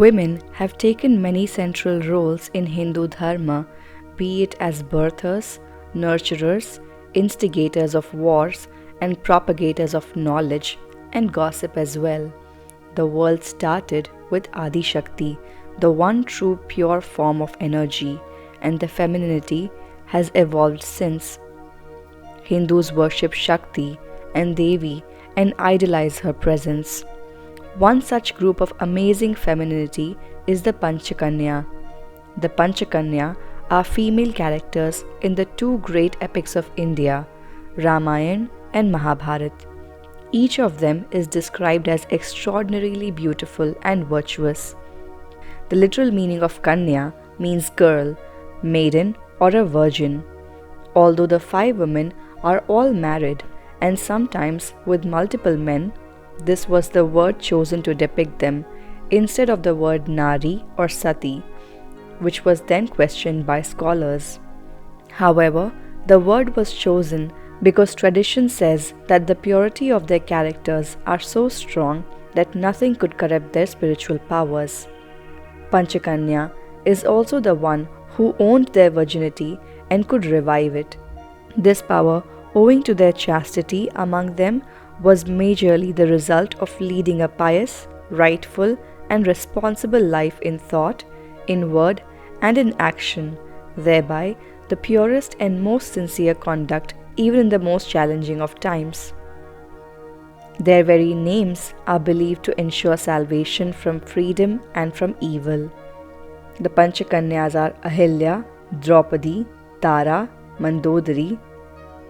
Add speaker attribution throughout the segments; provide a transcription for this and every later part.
Speaker 1: Women have taken many central roles in Hindu Dharma, be it as birthers, nurturers, instigators of wars, and propagators of knowledge and gossip as well. The world started with Adi Shakti, the one true pure form of energy, and the femininity has evolved since. Hindus worship Shakti and Devi and idolize her presence. One such group of amazing femininity is the Panchakanya. The Panchakanya are female characters in the two great epics of India, Ramayana and Mahabharata. Each of them is described as extraordinarily beautiful and virtuous. The literal meaning of Kanya means girl, maiden, or a virgin. Although the five women are all married and sometimes with multiple men, this was the word chosen to depict them instead of the word Nari or Sati, which was then questioned by scholars. However, the word was chosen because tradition says that the purity of their characters are so strong that nothing could corrupt their spiritual powers. Panchakanya is also the one who owned their virginity and could revive it. This power, owing to their chastity among them, was majorly the result of leading a pious, rightful, and responsible life in thought, in word, and in action, thereby the purest and most sincere conduct even in the most challenging of times. Their very names are believed to ensure salvation from freedom and from evil. The Panchakanyas are Ahilya, Draupadi, Tara, Mandodari,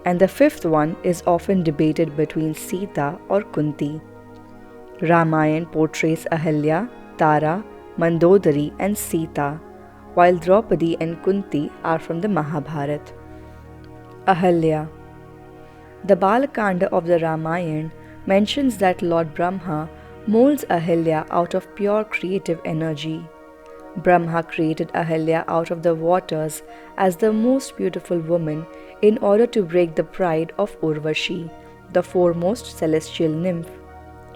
Speaker 1: and the fifth one is often debated between Sita or Kunti. Ramayana portrays Ahilya, Tara, Mandodari, and Sita, while Draupadi and Kunti are from the Mahabharata. Ahilya. The Balakanda of the Ramayana mentions that Lord Brahma molds Ahilya out of pure creative energy. Brahma created Ahilya out of the waters as the most beautiful woman in order to break the pride of Urvashi, the foremost celestial nymph.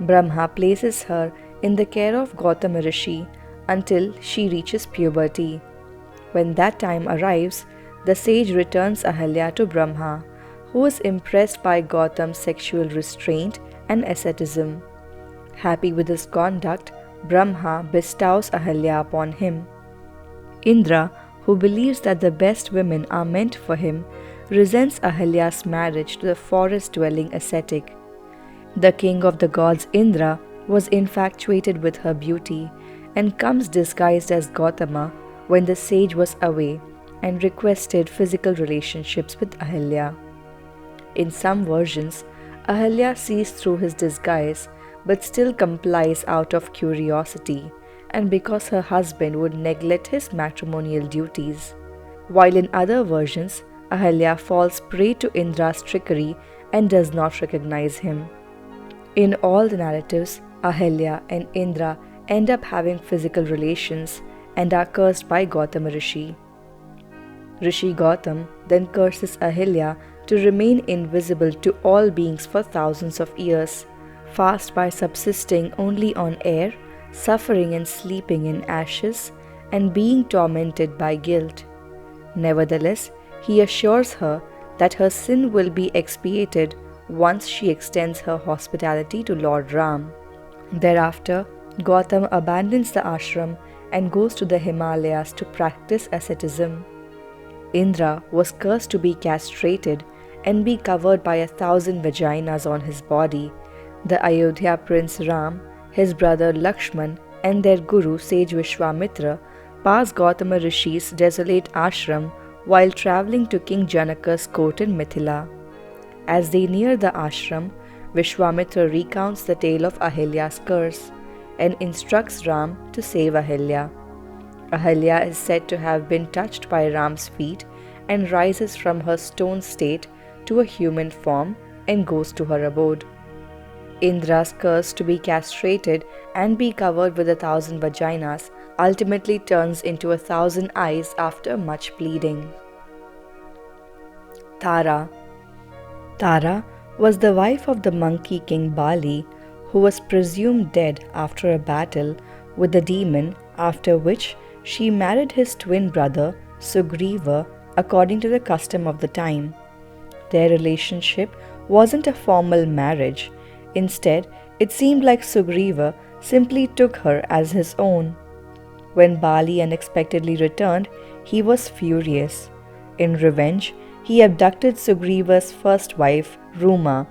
Speaker 1: Brahma places her in the care of Gautama Rishi until she reaches puberty. When that time arrives, the sage returns Ahilya to Brahma, who is impressed by Gautam's sexual restraint and asceticism. Happy with his conduct, Brahma bestows Ahilya upon him. Indra, who believes that the best women are meant for him, resents Ahilya's marriage to the forest-dwelling ascetic. The king of the gods, Indra, was infatuated with her beauty and comes disguised as Gautama when the sage was away and requested physical relationships with Ahilya. In some versions, Ahilya sees through his disguise but still complies out of curiosity and because her husband would neglect his matrimonial duties. While in other versions, Ahilya falls prey to Indra's trickery and does not recognize him. In all the narratives, Ahilya and Indra end up having physical relations and are cursed by Gautama Rishi. Rishi Gautam then curses Ahilya to remain invisible to all beings for thousands of years, fast by subsisting only on air, suffering and sleeping in ashes, and being tormented by guilt. Nevertheless, he assures her that her sin will be expiated once she extends her hospitality to Lord Ram. Thereafter, Gautam abandons the ashram and goes to the Himalayas to practice asceticism. Indra was cursed to be castrated and be covered by 1,000 vaginas on his body. The Ayodhya prince Ram, his brother Lakshman, and their guru sage Vishwamitra pass Gautama Rishi's desolate ashram while travelling to King Janaka's court in Mithila. As they near the ashram, Vishwamitra recounts the tale of Ahilya's curse and instructs Ram to save Ahilya. Ahilya is said to have been touched by Ram's feet and rises from her stone state to a human form and goes to her abode. Indra's curse to be castrated and be covered with 1,000 vaginas ultimately turns into 1,000 eyes after much pleading. Tara. Tara was the wife of the monkey king Bali, who was presumed dead after a battle with the demon after which she married his twin brother Sugriva according to the custom of the time. Their relationship wasn't a formal marriage. Instead, it seemed like Sugriva simply took her as his own. When Bali unexpectedly returned, he was furious. In revenge, he abducted Sugriva's first wife, Ruma.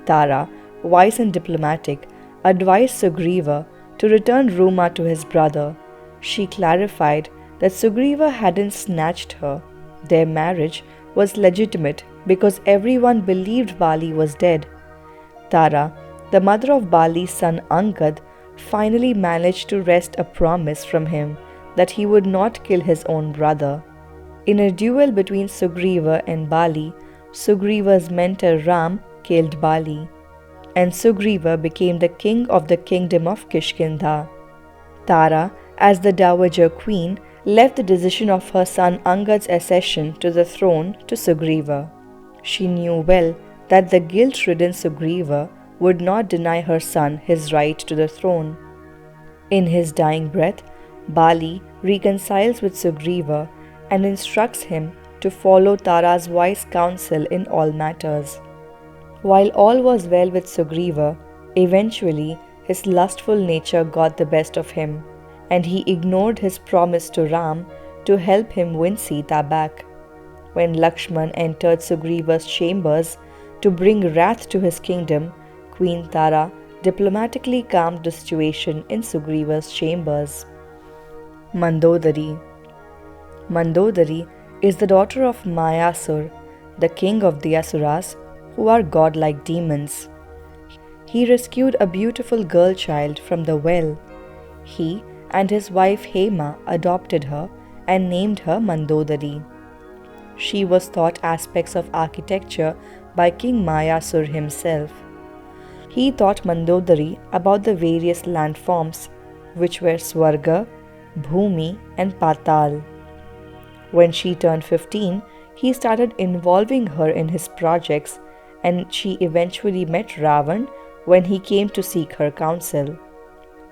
Speaker 1: Tara, wise and diplomatic, advised Sugriva to return Ruma to his brother. She clarified that Sugriva hadn't snatched her. Their marriage was legitimate because everyone believed Bali was dead. Tara, the mother of Bali's son Angad, finally managed to wrest a promise from him that he would not kill his own brother. In a duel between Sugriva and Bali, Sugriva's mentor Ram killed Bali, and Sugriva became the king of the kingdom of Kishkindha. Tara, as the dowager queen, left the decision of her son Angad's accession to the throne to Sugriva. She knew well that the guilt-ridden Sugriva would not deny her son his right to the throne. In his dying breath, Bali reconciles with Sugriva and instructs him to follow Tara's wise counsel in all matters. While all was well with Sugriva, eventually his lustful nature got the best of him, and he ignored his promise to Ram to help him win Sita back. When Lakshman entered Sugriva's chambers to bring wrath to his kingdom, Queen Tara diplomatically calmed the situation in Sugriva's chambers. Mandodari. Mandodari is the daughter of Mayasur, the king of the Asuras, who are godlike demons. He rescued a beautiful girl child from the well. He and his wife Hema adopted her and named her Mandodari. She was taught aspects of architecture by King Mayasur himself. He taught Mandodari about the various landforms, which were Swarga, Bhumi, and Patal. When she turned 15, he started involving her in his projects, and she eventually met Ravan when he came to seek her counsel.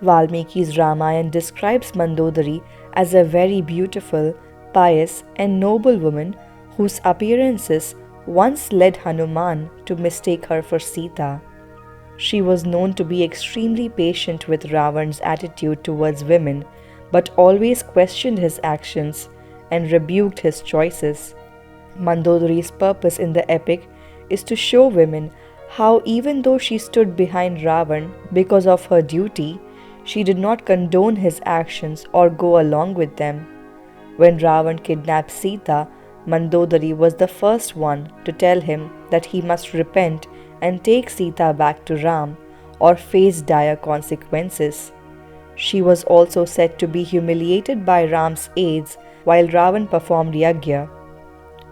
Speaker 1: Valmiki's Ramayana describes Mandodari as a very beautiful, pious, and noble woman whose appearances once led Hanuman to mistake her for Sita. She was known to be extremely patient with Ravan's attitude towards women, but always questioned his actions and rebuked his choices. Mandodari's purpose in the epic is to show women how, even though she stood behind Ravan because of her duty, she did not condone his actions or go along with them. When Ravan kidnapped Sita, Mandodari was the first one to tell him that he must repent and take Sita back to Ram or face dire consequences. She was also said to be humiliated by Ram's aides while Ravan performed yagya.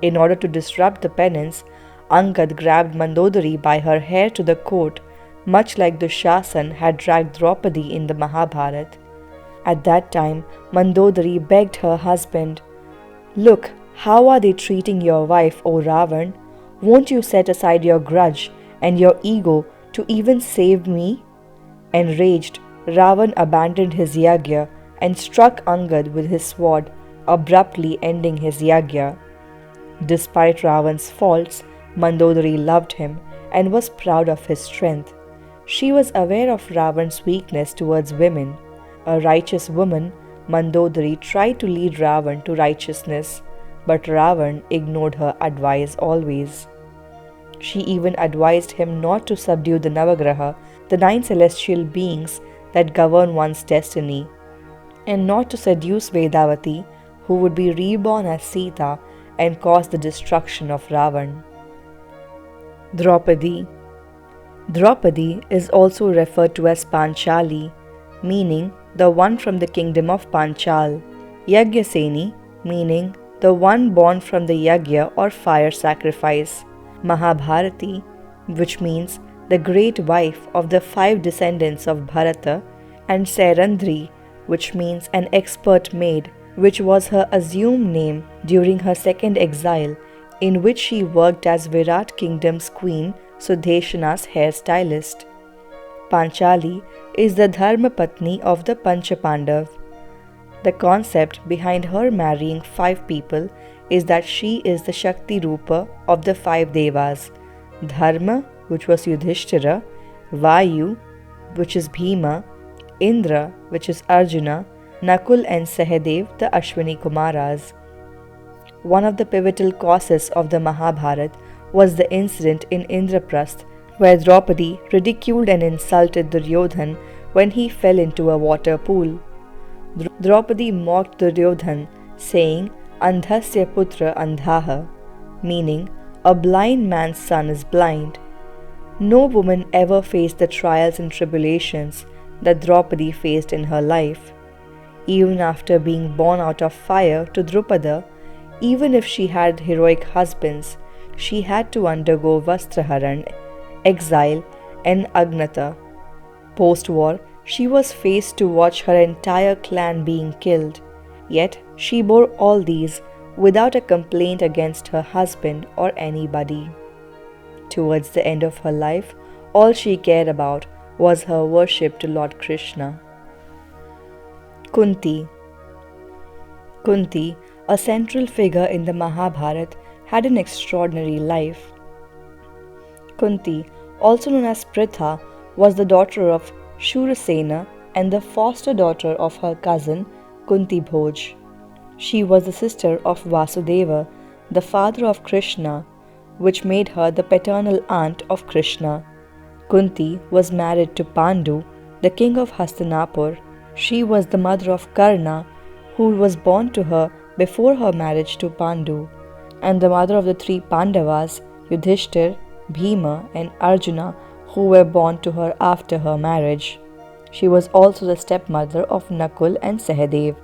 Speaker 1: In order to disrupt the penance, Angad grabbed Mandodari by her hair to the court, much like Dushasan had dragged Draupadi in the Mahabharata. At that time, Mandodari begged her husband, "Look, how are they treating your wife, O Ravan? Won't you set aside your grudge and your ego to even save me?" Enraged, Ravan abandoned his yagya and struck Angad with his sword, abruptly ending his yagya. Despite Ravan's faults, Mandodari loved him and was proud of his strength. She was aware of Ravan's weakness towards women. A righteous woman, Mandodari tried to lead Ravan to righteousness, but Ravan ignored her advice always. She even advised him not to subdue the Navagraha, the 9 celestial beings that govern one's destiny, and not to seduce Vedavati, who would be reborn as Sita and cause the destruction of Ravan. Draupadi. Draupadi is also referred to as Panchali, meaning the one from the kingdom of Panchal, Yagyaseni, meaning the one born from the yagya or fire sacrifice, Mahabharati, which means the great wife of the 5 descendants of Bharata, and Sairandri, which means an expert maid, which was her assumed name during her second exile, in which she worked as Virat Kingdom's queen Sudeshana's hairstylist. Panchali is the Dharma Patni of the Panchapandav. The concept behind her marrying 5 people is that she is the Shakti Rupa of the 5 Devas: Dharma, which was Yudhishthira; Vayu, which is Bhima; Indra, which is Arjuna; Nakul and Sahadev, the Ashwini Kumaras. One of the pivotal causes of the Mahabharata was the incident in Indraprasth, where Draupadi ridiculed and insulted Duryodhan when he fell into a water pool. Draupadi mocked Duryodhan, saying, Andhasya putra andhaha, meaning, a blind man's son is blind. No woman ever faced the trials and tribulations that Draupadi faced in her life. Even after being born out of fire to Drupada, even if she had heroic husbands, she had to undergo Vastraharan, exile, and Agnata. Post-war, she was faced to watch her entire clan being killed. Yet she bore all these without a complaint against her husband or anybody. Towards the end of her life, all she cared about was her worship to Lord Krishna. Kunti. Kunti, a central figure in the Mahabharata, had an extraordinary life. Kunti, also known as Pritha, was the daughter of Shurasena and the foster daughter of her cousin Kunti Bhoj. She was the sister of Vasudeva, the father of Krishna, which made her the paternal aunt of Krishna. Kunti was married to Pandu, the king of Hastinapur. She was the mother of Karna, who was born to her before her marriage to Pandu, and the mother of the 3 Pandavas, Yudhishthir, Bhima, and Arjuna, who were born to her after her marriage. She was also the stepmother of Nakul and Sahadev.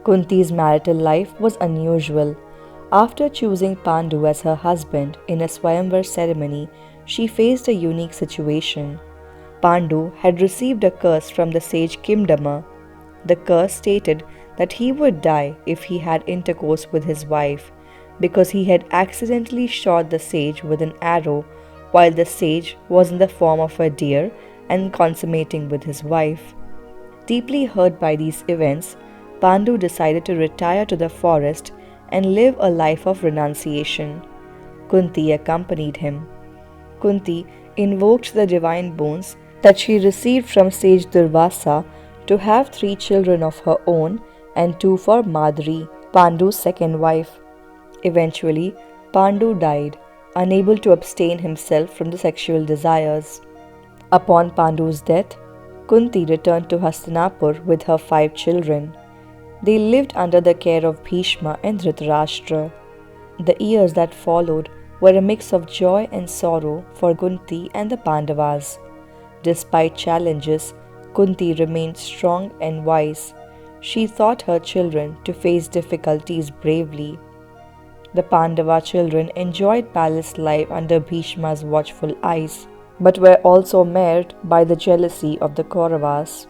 Speaker 1: Kunti's marital life was unusual. After choosing Pandu as her husband in a Swayamvar ceremony, she faced a unique situation. Pandu had received a curse from the sage Kimdama. The curse stated that he would die if he had intercourse with his wife, because he had accidentally shot the sage with an arrow while the sage was in the form of a deer and consummating with his wife. Deeply hurt by these events, Pandu decided to retire to the forest and live a life of renunciation. Kunti accompanied him. Kunti invoked the divine boons that she received from sage Durvasa to have 3 children of her own and 2 for Madri, Pandu's second wife. Eventually, Pandu died, unable to abstain himself from the sexual desires. Upon Pandu's death, Kunti returned to Hastinapur with her 5 children. They lived under the care of Bhishma and Dhritarashtra. The years that followed were a mix of joy and sorrow for Kunti and the Pandavas. Despite challenges, Kunti remained strong and wise. She taught her children to face difficulties bravely. The Pandava children enjoyed palace life under Bhishma's watchful eyes, but were also marred by the jealousy of the Kauravas.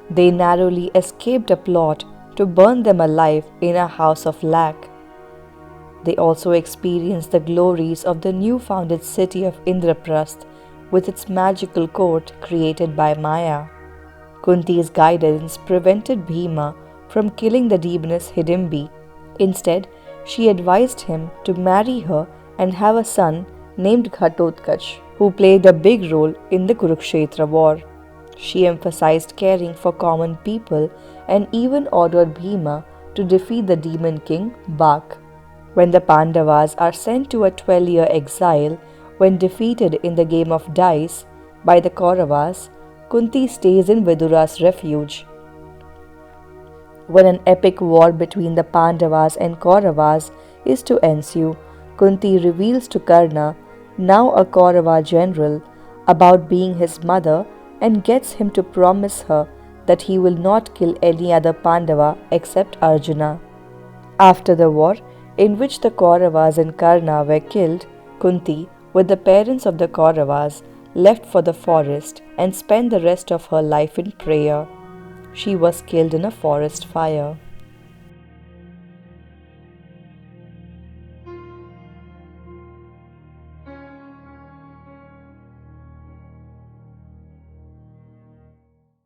Speaker 1: They narrowly escaped a plot to burn them alive in a house of lac. They also experienced the glories of the new-founded city of Indraprasth with its magical court created by Maya. Kunti's guidance prevented Bhima from killing the demoness Hidimbi. Instead, she advised him to marry her and have a son named Ghatotkacha, who played a big role in the Kurukshetra war. She emphasized caring for common people and even ordered Bhima to defeat the demon king Bak. When the Pandavas are sent to a 12-year exile when defeated in the game of dice by the Kauravas, Kunti stays in Vidura's refuge. When an epic war between the Pandavas and Kauravas is to ensue, Kunti reveals to Karna, now a Kaurava general, about being his mother and gets him to promise her that he will not kill any other Pandava except Arjuna. After the war, in which the Kauravas and Karna were killed, Kunti, with the parents of the Kauravas, left for the forest and spent the rest of her life in prayer. She was killed in a forest fire.